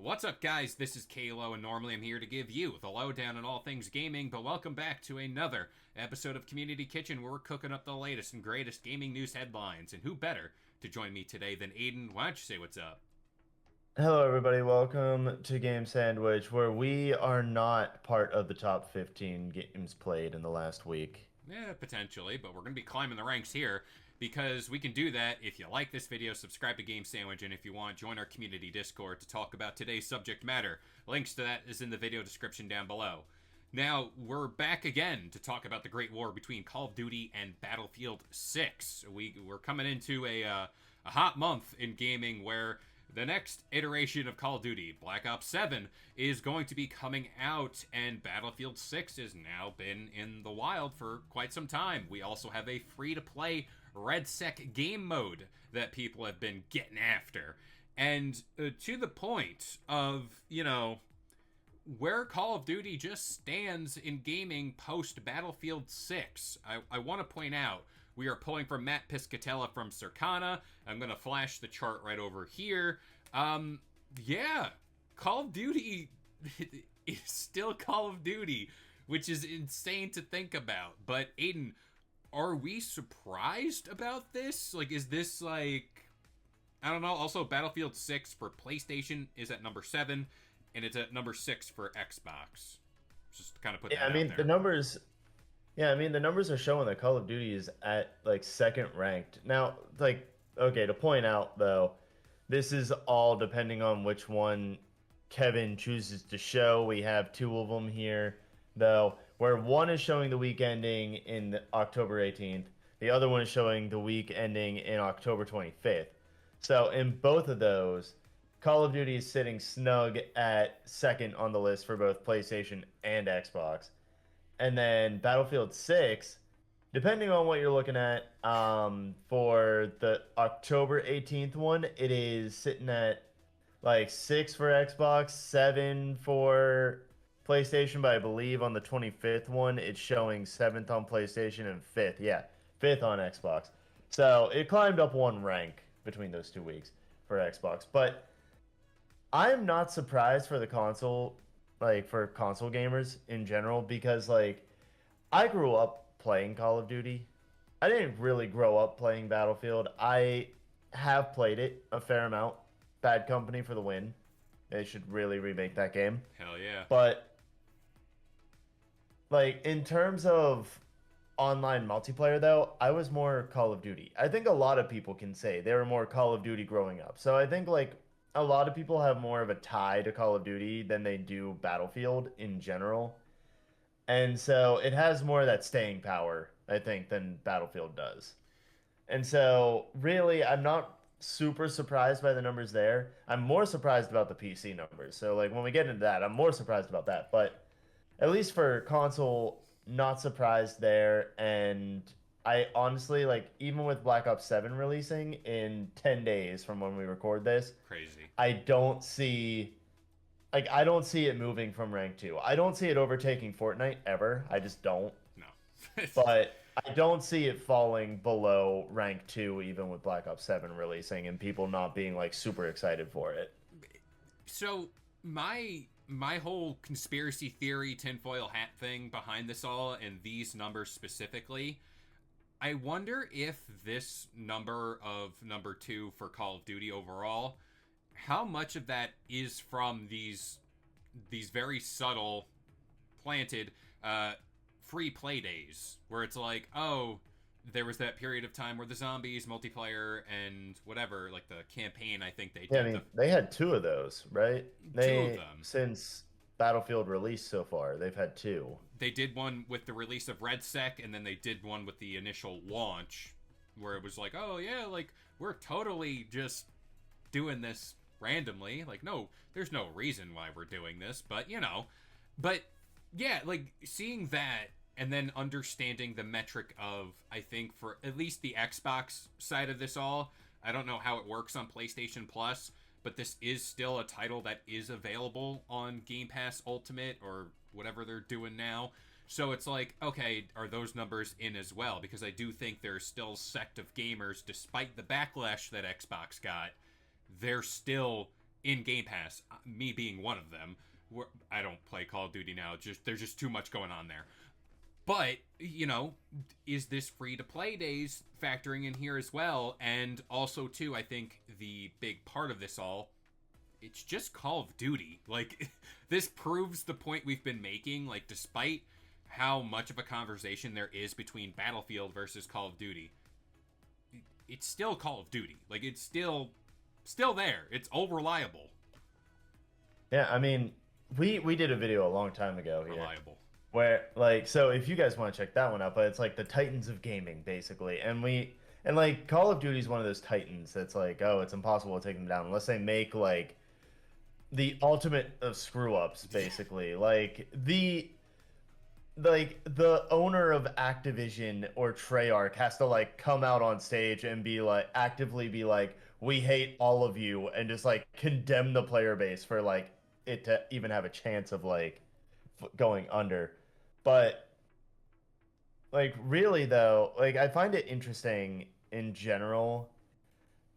What's up, guys? This is Kalo, and normally I'm here to give you the lowdown on all things gaming, but welcome back to another episode of Community Kitchen where we're cooking up the latest and greatest gaming news headlines. And who better to join me today than Aiden? Why don't you say what's up? Hello, everybody. Welcome to Game Sandwich, where we are not part of the top 15 games played in the last week. Yeah, potentially, but we're going to be climbing the ranks here because we can do that if you like this video, subscribe to Game Sandwich, and if you want, join our community Discord to talk about today's subject matter. Links to that is in the video description down below. Now, we're back again to talk about the Great War between Call of Duty and Battlefield 6. We're coming into a hot month in gaming where the next iteration of Call of Duty, Black Ops 7, is going to be coming out, and Battlefield 6 has now been in the wild for quite some time. We also have a free-to-play RedSec game mode that people have been getting after. And to the point of, where Call of Duty just stands in gaming post Battlefield 6, I want to point out we are pulling from Matt Piscatella from Circana. I'm going to flash the chart right over here. Yeah, Call of Duty is still Call of Duty, which is insane to think about. But Aiden, are we surprised about this? Like, is this like, I don't know. Also, Battlefield 6 for PlayStation is at number 7, and it's at number 6 for Xbox. Just to kind of put Yeah, that I out mean the there. numbers. Yeah, I mean the numbers are showing that Call of Duty is at like second ranked. Now, okay, to point out though, this is all depending on which one Kevin chooses to show. We have two of them here, though, where one is showing the week ending in October 18th. The other one is showing the week ending in October 25th. So in both of those, Call of Duty is sitting snug at second on the list for both PlayStation and Xbox. And then Battlefield 6, depending on what you're looking at, for the October 18th one, it is sitting at like 6 for Xbox, 7 for PlayStation, but I believe on the 25th one, it's showing 7th on PlayStation and 5th. Yeah, 5th on Xbox. So it climbed up one rank between those 2 weeks for Xbox. But I'm not surprised for the console, like for console gamers in general, because like I grew up playing Call of Duty. I didn't really grow up playing Battlefield. I have played it a fair amount. Bad Company for the win. They should really remake that game. Hell yeah. But like in terms of online multiplayer though, I was more Call of Duty. I think a lot of people can say they were more Call of Duty growing up. So I think like a lot of people have more of a tie to Call of Duty than they do Battlefield in general. And so it has more of that staying power, I think, than Battlefield does. And so really I'm not super surprised by the numbers there. I'm more surprised about the PC numbers. So like when we get into that, I'm more surprised about that. But at least for console, not surprised there. And I honestly, like, even with Black Ops 7 releasing in 10 days from when we record this, Crazy. I don't see, I don't see it moving from rank two. I don't see it overtaking Fortnite ever. I just don't. No. But I don't see it falling below rank two, even with Black Ops 7 releasing and people not being, like, super excited for it. So my whole conspiracy theory tinfoil hat thing behind this all and these numbers specifically, I wonder if this number of number 2 for Call of Duty overall, how much of that is from these very subtle planted free play days where it's like, oh, there was that period of time where the zombies multiplayer and whatever, like the campaign, I think they Yeah, I did the mean, they had two of those, right? two of They, them. since Battlefield released so far, they've had two. They did one with the release of RedSec, and then they did one with the initial launch, where it was like, oh yeah, like we're totally just doing this randomly. Like, no, there's no reason why we're doing this, but but yeah, like seeing that and then understanding the metric of, I think for at least the Xbox side of this all, I don't know how it works on PlayStation Plus, but this is still a title that is available on Game Pass Ultimate or whatever they're doing now. So it's like, okay, are those numbers in as well? Because I do think there's still a sect of gamers, despite the backlash that Xbox got, they're still in Game Pass, me being one of them. I don't play Call of Duty now. Just there's just too much going on there. But, is this free to play days factoring in here as well? And also, too, I think the big part of this all, it's just Call of Duty. Like, this proves the point we've been making. Like, despite how much of a conversation there is between Battlefield versus Call of Duty, it's still Call of Duty. Like, it's still there. It's all reliable. Yeah, I mean, we did a video a long time ago here. Reliable. Where, like, so if you guys want to check that one out, but it's like the Titans of gaming, basically. And like, Call of Duty is one of those Titans that's like, oh, it's impossible to take them down unless they make, like, the ultimate of screw-ups, basically. The owner of Activision or Treyarch has to, like, come out on stage and be like, actively be like, we hate all of you, and just, like, condemn the player base for, like, it to even have a chance of, like, going under. But, like, really though, like, I find it interesting in general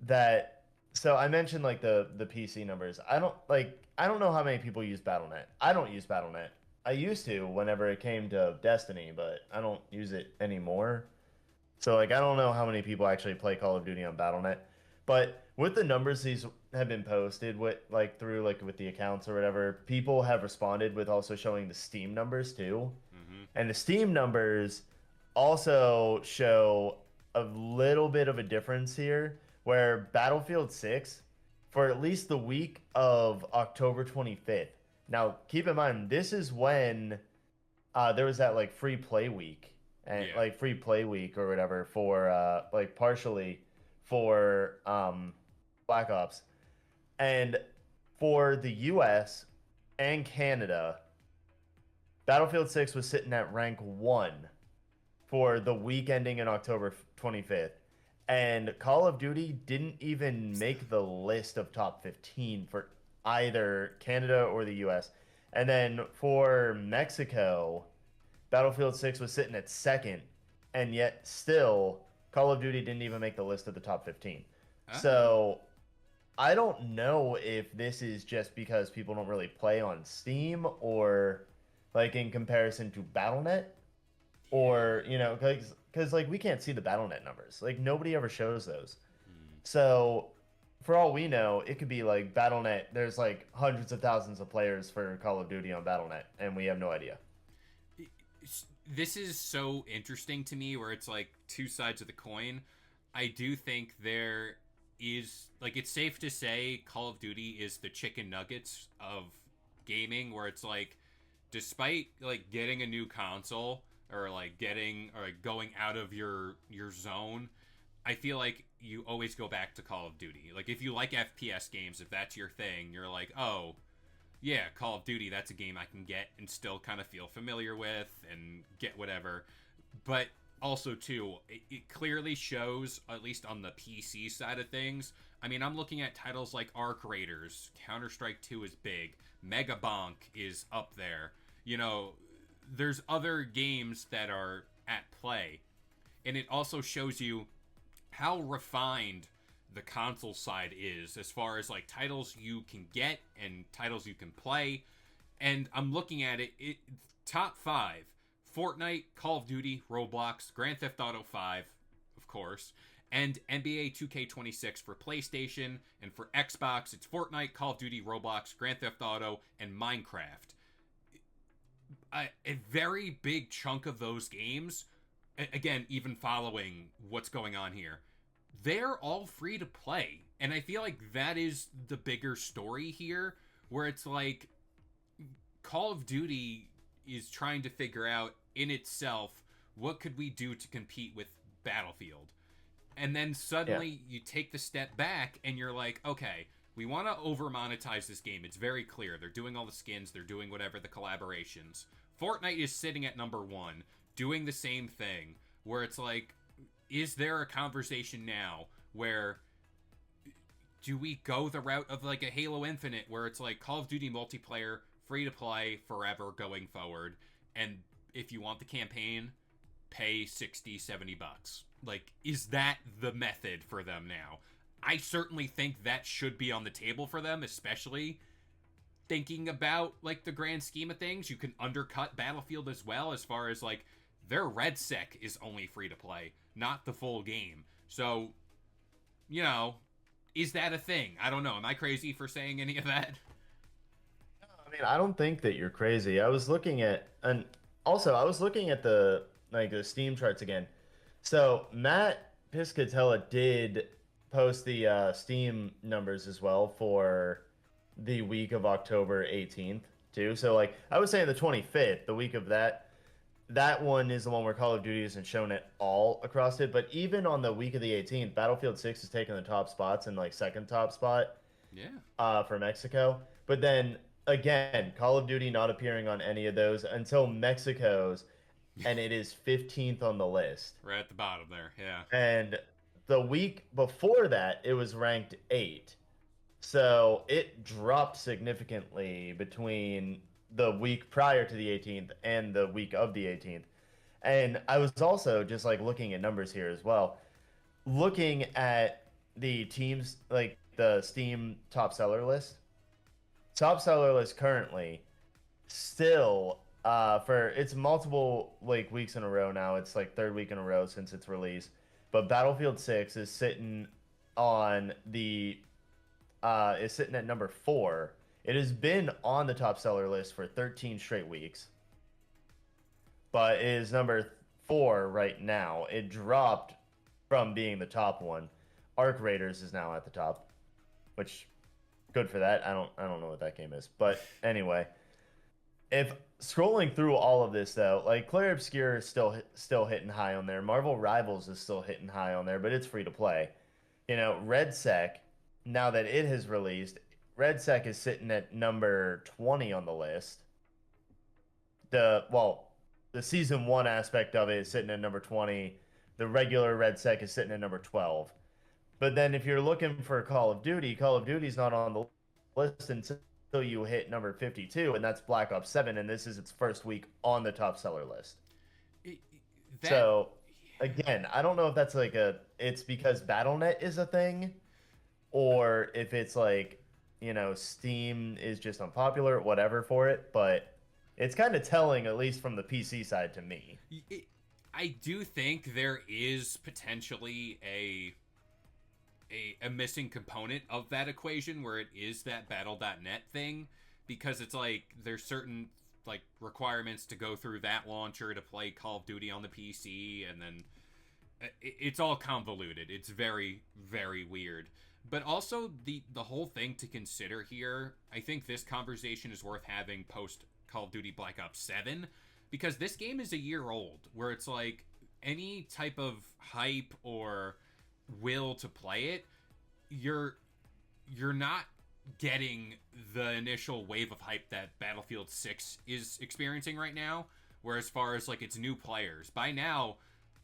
that, so I mentioned, like, the PC numbers. I don't know how many people use Battle.net. I don't use Battle.net. I used to whenever it came to Destiny, but I don't use it anymore. So, like, I don't know how many people actually play Call of Duty on Battle.net. But with the numbers these have been posted with, like, through, like, with the accounts or whatever, people have responded with also showing the Steam numbers too. Mm-hmm. And the Steam numbers also show a little bit of a difference here, where Battlefield 6, for at least the week of October 25th. Now, keep in mind, this is when there was that, like, free play week, and Yeah. like free play week or whatever for like partially for Black Ops, and for the US and Canada, Battlefield 6 was sitting at rank 1 for the week ending in October 25th. And Call of Duty didn't even make the list of top 15 for either Canada or the US. And then for Mexico, Battlefield 6 was sitting at second, and yet still Call of Duty didn't even make the list of the top 15. Oh. So I don't know if this is just because people don't really play on Steam, or like in comparison to Battle.net, or because like we can't see the Battle.net numbers. Like, nobody ever shows those. So for all we know, it could be like Battle.net. There's like hundreds of thousands of players for Call of Duty on Battle.net, and we have no idea. This is so interesting to me, where it's like two sides of the coin. I do think there is, like, it's safe to say Call of Duty is the chicken nuggets of gaming, where it's like, despite like getting a new console, or like going out of your zone, I feel like you always go back to Call of Duty. Like, if you like FPS games, if that's your thing, you're like, oh yeah, Call of Duty, that's a game I can get and still kind of feel familiar with and get whatever. But also, too, it clearly shows, at least on the PC side of things. I mean, I'm looking at titles like Arc Raiders, Counter-Strike 2 is big, Mega Bonk is up there. There's other games that are at play. And it also shows you how refined the console side is, as far as like titles you can get and titles you can play. And I'm looking at it, top 5: Fortnite, Call of Duty, Roblox, Grand Theft Auto 5, of course, and NBA 2K26 for PlayStation. And for Xbox, it's Fortnite, Call of Duty, Roblox, Grand Theft Auto, and Minecraft. A very big chunk of those games, again, even following what's going on here, they're all free to play. And I feel like that is the bigger story here, where it's like Call of Duty is trying to figure out in itself, what could we do to compete with Battlefield? And then suddenly you take the step back and you're like, okay, we want to over monetize this game. It's very clear. They're doing all the skins. They're doing whatever, the collaborations. Fortnite is sitting at number 1, doing the same thing, where it's like, is there a conversation now where do we go the route of like a Halo Infinite, where it's like Call of Duty multiplayer, free to play forever going forward, and if you want the campaign, pay $60-$70? Like, is that the method for them now? I certainly think that should be on the table for them, especially thinking about like the grand scheme of things. You can undercut Battlefield as well, as far as like their red sec is only free to play, not the full game. So, you know, is that a thing? I don't know. Am I crazy for saying any of that? I mean, I don't think that you're crazy. I was looking at, and also I was looking at the Steam charts again. So Matt Piscatella did post the Steam numbers as well for the week of October 18th too. So like I was saying the 25th, the week of that, that one is the one where Call of Duty isn't shown at all across it. But even on the week of the 18th, Battlefield 6 is taking the top spots and like second top spot Yeah. for Mexico. But then again, Call of Duty not appearing on any of those until Mexico's, and it is 15th on the list. Right at the bottom there. Yeah. And the week before that, it was ranked 8. So it dropped significantly between the week prior to the 18th and the week of the 18th. And I was also just like looking at numbers here as well, looking at the teams, like the Steam top seller list. Top seller list currently still for it's multiple like weeks in a row now. It's like third week in a row since its release. But Battlefield 6 is sitting on the is sitting at number 4. It has been on the top seller list for 13 straight weeks, but is number 4 right now. It dropped from being the top one. Arc Raiders is now at the top, which good for that. I don't know what that game is, but anyway, if scrolling through all of this though, like Claire Obscure is still hitting high on there. Marvel Rivals is still hitting high on there, but it's free to play. You know, RedSec, now that it has released, RedSec is sitting at number 20 on the list. The season 1 aspect of it is sitting at number 20. The regular RedSec is sitting at number 12. But then if you're looking for Call of Duty's not on the list until you hit number 52, and that's Black Ops 7, and this is its first week on the top seller list. It, So, again, I don't know if that's like it's because BattleNet is a thing, or if it's like, you know, Steam is just unpopular, whatever for it, but it's kind of telling, at least from the PC side to me. I do think there is potentially a missing component of that equation where it is that battle.net thing, because it's like there's certain like requirements to go through that launcher to play Call of Duty on the PC, and then it's all convoluted. It's very, very weird. But also the whole thing to consider here, I think this conversation is worth having post Call of Duty Black Ops 7, because this game is a year old, where it's like any type of hype or will to play it, you're not getting the initial wave of hype that Battlefield 6 is experiencing right now, where as far as like its new players, by now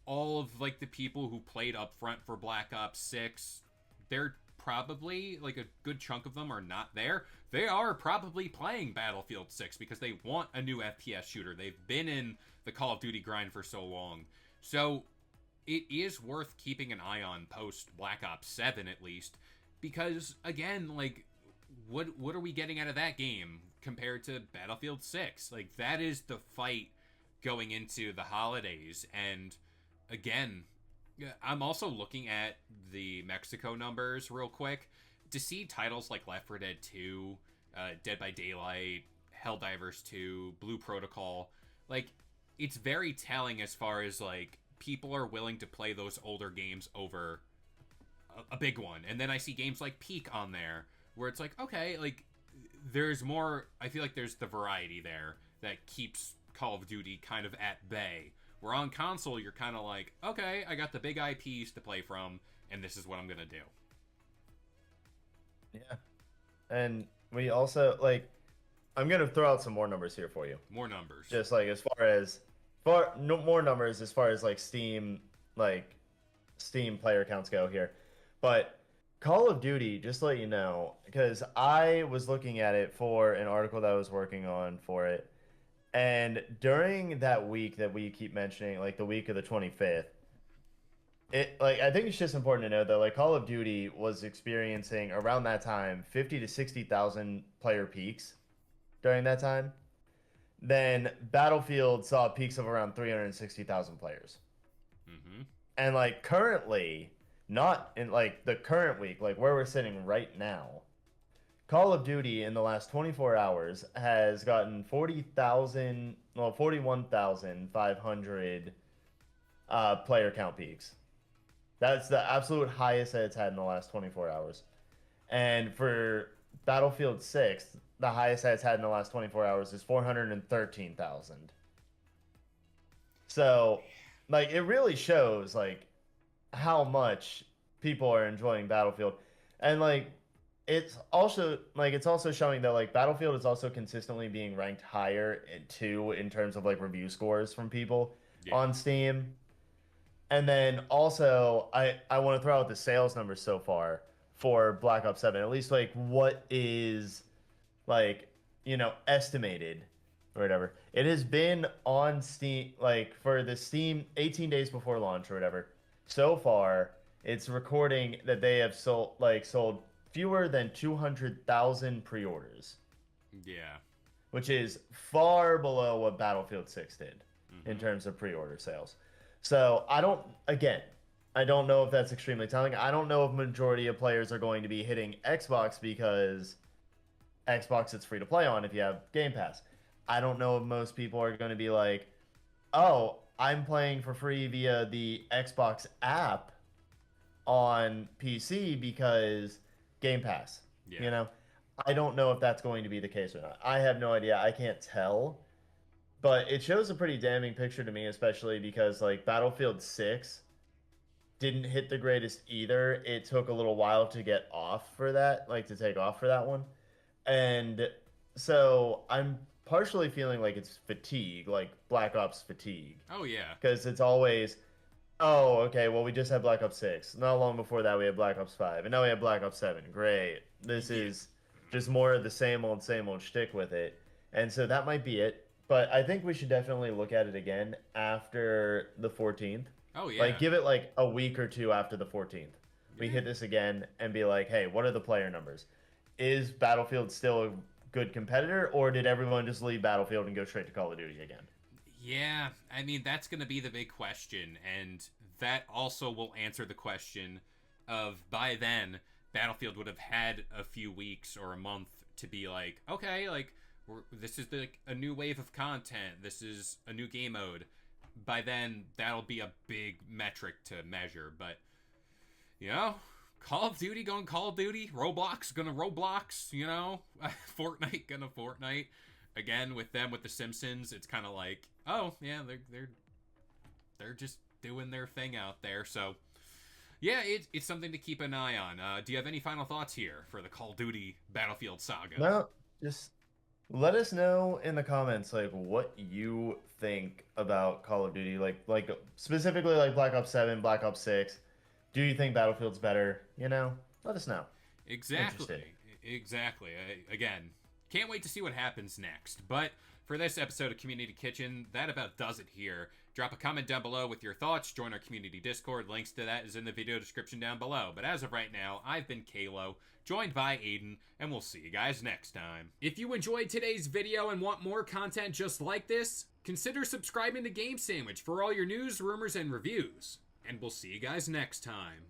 all of like the people who played up front for Black Ops 6, they're probably like a good chunk of them are not there. They are probably playing Battlefield 6 because they want a new FPS shooter. They've been in the Call of Duty grind for so long. So it is worth keeping an eye on post Black Ops 7 at least, because again, like what are we getting out of that game compared to Battlefield 6? Like that is the fight going into the holidays. And again, I'm also looking at the Mexico numbers real quick to see titles like Left 4 Dead 2, Dead by Daylight, Helldivers 2, Blue Protocol. Like, it's very telling as far as, like, people are willing to play those older games over a big one. And then I see games like Peak on there, where it's like, okay, like, there's more, I feel like there's the variety there that keeps Call of Duty kind of at bay. Where on console, you're kind of like, okay, I got the big IPs to play from, and this is what I'm going to do. Yeah. And we also, like, I'm going to throw out some more numbers here for you. More numbers. Just, like, as far as, more numbers as far as, like, Steam player counts go here. But Call of Duty, just to let you know, because I was looking at it for an article that I was working on for it, and during that week that we keep mentioning, like the week of the 25th, I think it's just important to know that like Call of Duty was experiencing around that time 50 to 60,000 player peaks during that time. Then Battlefield saw peaks of around 360,000 players. Mm-hmm. And like currently, not in like the current week, like where we're sitting right now, Call of Duty in the last 24 hours has gotten 40,000, well, 41,500 player count peaks. That's the absolute highest that it's had in the last 24 hours. And for Battlefield 6, the highest that it's had in the last 24 hours is 413,000. So, like, it really shows, like, how much people are enjoying Battlefield. And, like, it's also showing that, like, Battlefield is also consistently being ranked higher, too, in terms of, like, review scores from people Yeah. on Steam. And then also, I want to throw out the sales numbers so far for Black Ops 7. At least like what is like, estimated or whatever. It has been on Steam like for the Steam 18 days before launch or whatever. So far, it's recording that they have sold fewer than 200,000 pre-orders, Yeah. which is far below what Battlefield 6 did in Mm-hmm. terms of pre-order sales. So I don't know if that's extremely telling. I don't know if majority of players are going to be hitting Xbox because Xbox it's free to play on if you have Game Pass. I don't know if most people are going to be like, oh, I'm playing for free via the Xbox app on PC because Game Pass. Yeah. You know, I don't know if that's going to be the case or not. I have no idea. I can't tell. But it shows a pretty damning picture to me, especially because like Battlefield 6 didn't hit the greatest either. It took a little while to get off for that, like to take off for that one. And so I'm partially feeling like it's fatigue, like Black Ops fatigue. Oh yeah. Because it's always, oh, okay, well, we just had Black Ops 6. Not long before that, we had Black Ops 5. And now we have Black Ops 7. Great. This Yeah. is just more of the same old shtick with it. And so that might be it. But I think we should definitely look at it again after the 14th. Oh yeah. Like, give it like a week or two after the 14th. We Yeah. hit this again and be like, hey, what are the player numbers? Is Battlefield still a good competitor, or did everyone just leave Battlefield and go straight to Call of Duty again? Yeah, I mean, that's going to be the big question, and that also will answer the question of by then, Battlefield would have had a few weeks or a month to be like, okay, like, this is a new wave of content, this is a new game mode. By then, that'll be a big metric to measure, but, you know, Call of Duty going Call of Duty, Roblox gonna Roblox, you know, Fortnite gonna Fortnite. Again, with them with the Simpsons, it's kind of like, oh yeah, they're just doing their thing out there. So yeah, it's something to keep an eye on. Do you have any final thoughts here for the Call of Duty Battlefield saga? No, just let us know in the comments like what you think about Call of Duty, like specifically like Black Ops 7, Black Ops 6. Do you think Battlefield's better? Let us know. Exactly. Exactly. Again, can't wait to see what happens next. But for this episode of Community Kitchen, that about does it here. Drop a comment down below with your thoughts. Join our community Discord. Links to that is in the video description down below. But as of right now, I've been Kalo, joined by Aiden, and we'll see you guys next time. If you enjoyed today's video and want more content just like this, consider subscribing to Game Sandwich for all your news, rumors, and reviews. And we'll see you guys next time.